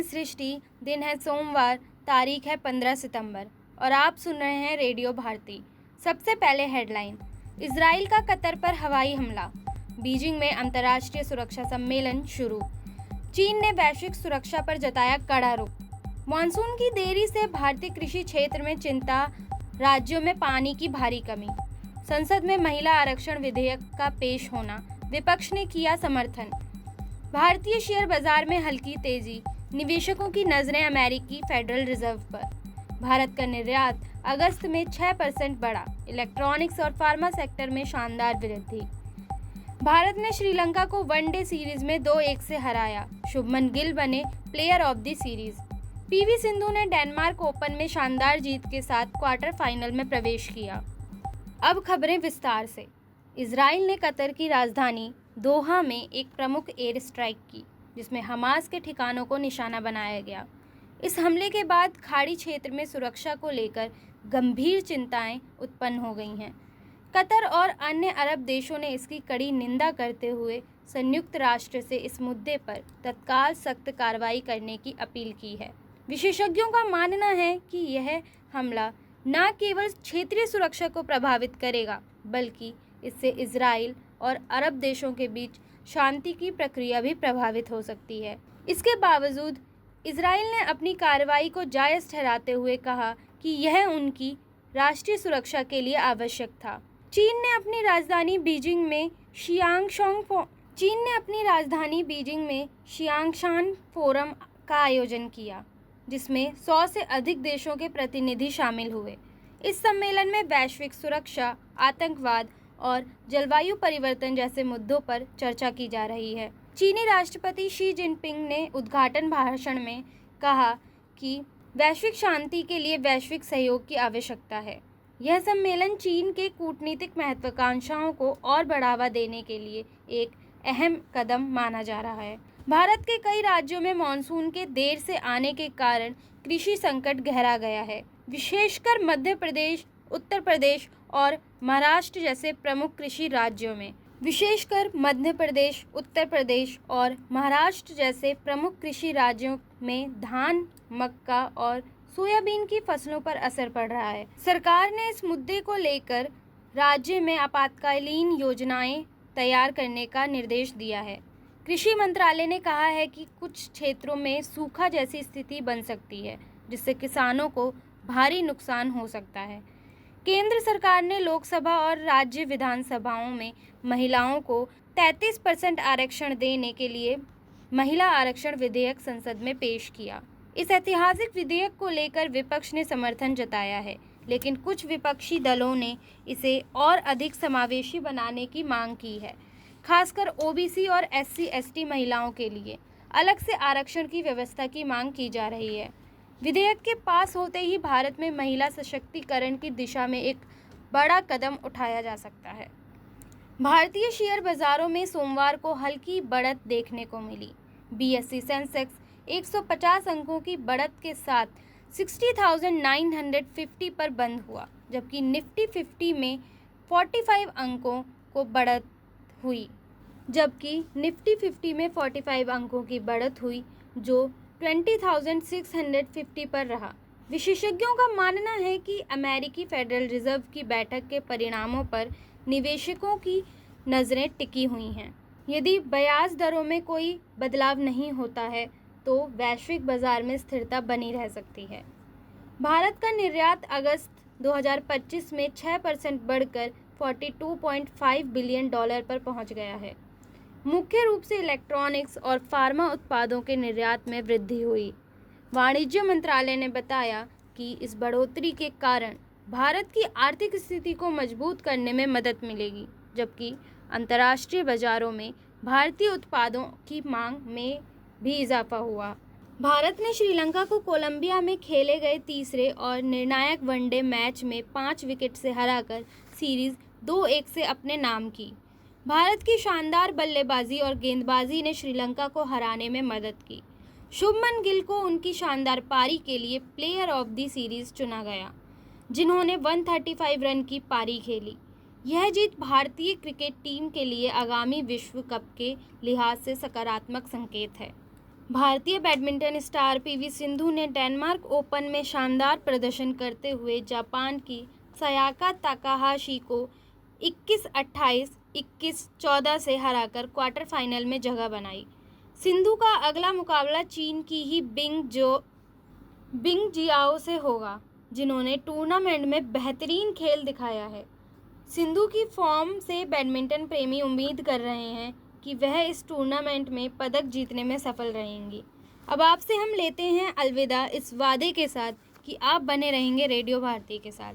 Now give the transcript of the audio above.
सृष्टि, दिन है सोमवार, तारीख है 15 सितंबर और आप सुन रहे हैं रेडियो भारती। सबसे पहले हेडलाइन। इजराइल का कतर पर हवाई हमला, बीजिंग में अंतर्राष्ट्रीय सुरक्षा सम्मेलन शुरू। चीन ने वैश्विक सुरक्षा पर जताया कड़ा रुख। मानसून की देरी से भारतीय कृषि क्षेत्र में चिंता, राज्यों में पानी की भारी कमी। संसद में महिला आरक्षण विधेयक का पेश होना, विपक्ष ने किया समर्थन। भारतीय शेयर बाजार में हल्की तेजी, निवेशकों की नजरें अमेरिकी फेडरल रिजर्व पर। भारत का निर्यात अगस्त में 6% बढ़ा, इलेक्ट्रॉनिक्स और फार्मा सेक्टर में शानदार वृद्धि। भारत ने श्रीलंका को वनडे सीरीज में 2-1 से हराया, शुभमन गिल बने player of the series. PV Sindhu ने डेनमार्क ओपन में शानदार जीत के साथ क्वार्टर फाइनल में प्रवेश किया। अब खबरें विस्तार से। इजराइल ने कतर की राजधानी दोहा में एक प्रमुख एयर स्ट्राइक की, जिसमें हमास के ठिकानों को निशाना बनाया गया। इस हमले के बाद खाड़ी क्षेत्र में सुरक्षा को लेकर गंभीर चिंताएं उत्पन्न हो गई हैं। कतर और अन्य अरब देशों ने इसकी कड़ी निंदा करते हुए संयुक्त राष्ट्र से इस मुद्दे पर तत्काल सख्त कार्रवाई करने की अपील की है। विशेषज्ञों का मानना है कि यह हमला न केवल क्षेत्रीय सुरक्षा को प्रभावित करेगा, बल्कि इससे इजराइल और अरब देशों के बीच शांति की प्रक्रिया भी प्रभावित हो सकती है। इसके बावजूद इजराइल ने अपनी कार्रवाई को जायज़ ठहराते हुए कहा कि यह उनकी राष्ट्रीय सुरक्षा के लिए आवश्यक था। चीन ने अपनी राजधानी बीजिंग में शियांगशान फोरम का आयोजन किया, जिसमें 100 से अधिक देशों के प्रतिनिधि शामिल हुए। इस सम्मेलन में वैश्विक सुरक्षा, आतंकवाद और जलवायु परिवर्तन जैसे मुद्दों पर चर्चा की जा रही है। चीनी राष्ट्रपति शी जिनपिंग ने उद्घाटन भाषण में कहा कि वैश्विक शांति के लिए वैश्विक सहयोग की आवश्यकता है। यह सम्मेलन चीन के कूटनीतिक महत्वाकांक्षाओं को और बढ़ावा देने के लिए एक अहम कदम माना जा रहा है। भारत के कई राज्यों में मानसून के देर से आने के कारण कृषि संकट गहरा गया है। विशेषकर मध्य प्रदेश, उत्तर प्रदेश और महाराष्ट्र जैसे प्रमुख कृषि राज्यों में धान, मक्का और सोयाबीन की फसलों पर असर पड़ रहा है। सरकार ने इस मुद्दे को लेकर राज्य में आपातकालीन योजनाएं तैयार करने का निर्देश दिया है। कृषि मंत्रालय ने कहा है कि कुछ क्षेत्रों में सूखा जैसी स्थिति बन सकती है, जिससे किसानों को भारी नुकसान हो सकता है। केंद्र सरकार ने लोकसभा और राज्य विधानसभाओं में महिलाओं को 33% आरक्षण देने के लिए महिला आरक्षण विधेयक संसद में पेश किया। इस ऐतिहासिक विधेयक को लेकर विपक्ष ने समर्थन जताया है, लेकिन कुछ विपक्षी दलों ने इसे और अधिक समावेशी बनाने की मांग की है। खासकर ओबीसी और SC/ST महिलाओं के लिए अलग से आरक्षण की व्यवस्था की मांग की जा रही है। विधेयक के पास होते ही भारत में महिला सशक्तिकरण की दिशा में एक बड़ा कदम उठाया जा सकता है। भारतीय शेयर बाजारों में सोमवार को हल्की बढ़त देखने को मिली। BSE सेंसेक्स 150 अंकों की बढ़त के साथ 60,950 पर बंद हुआ, जबकि निफ्टी 50 में 45 अंकों की बढ़त हुई, जो 20,650 पर रहा। विशेषज्ञों का मानना है कि अमेरिकी फेडरल रिजर्व की बैठक के परिणामों पर निवेशकों की नज़रें टिकी हुई हैं। यदि ब्याज दरों में कोई बदलाव नहीं होता है तो वैश्विक बाजार में स्थिरता बनी रह सकती है। भारत का निर्यात अगस्त 2025 में 6% बढ़कर $42.5 बिलियन पर पहुंच गया है। मुख्य रूप से इलेक्ट्रॉनिक्स और फार्मा उत्पादों के निर्यात में वृद्धि हुई। वाणिज्य मंत्रालय ने बताया कि इस बढ़ोतरी के कारण भारत की आर्थिक स्थिति को मजबूत करने में मदद मिलेगी, जबकि अंतर्राष्ट्रीय बाजारों में भारतीय उत्पादों की मांग में भी इजाफा हुआ। भारत ने श्रीलंका को कोलंबिया में खेले गए तीसरे और निर्णायक वनडे मैच में 5 विकेट से हराकर सीरीज 2-1 से अपने नाम की। भारत की शानदार बल्लेबाजी और गेंदबाजी ने श्रीलंका को हराने में मदद की। शुभमन गिल को उनकी शानदार पारी के लिए प्लेयर ऑफ द सीरीज चुना गया, जिन्होंने 135 रन की पारी खेली। यह जीत भारतीय क्रिकेट टीम के लिए आगामी विश्व कप के लिहाज से सकारात्मक संकेत है। भारतीय बैडमिंटन स्टार पीवी सिंधु ने डेनमार्क ओपन में शानदार प्रदर्शन करते हुए जापान की सयाका ताकाहाशी को 21-28, 21-14 से हराकर क्वार्टर फाइनल में जगह बनाई। सिंधु का अगला मुकाबला चीन की ही बिंग जियाओ से होगा, जिन्होंने टूर्नामेंट में बेहतरीन खेल दिखाया है। सिंधु की फॉर्म से बैडमिंटन प्रेमी उम्मीद कर रहे हैं कि वह इस टूर्नामेंट में पदक जीतने में सफल रहेंगी। अब आपसे हम लेते हैं अलविदा इस वादे के साथ कि आप बने रहेंगे रेडियो भारती के साथ।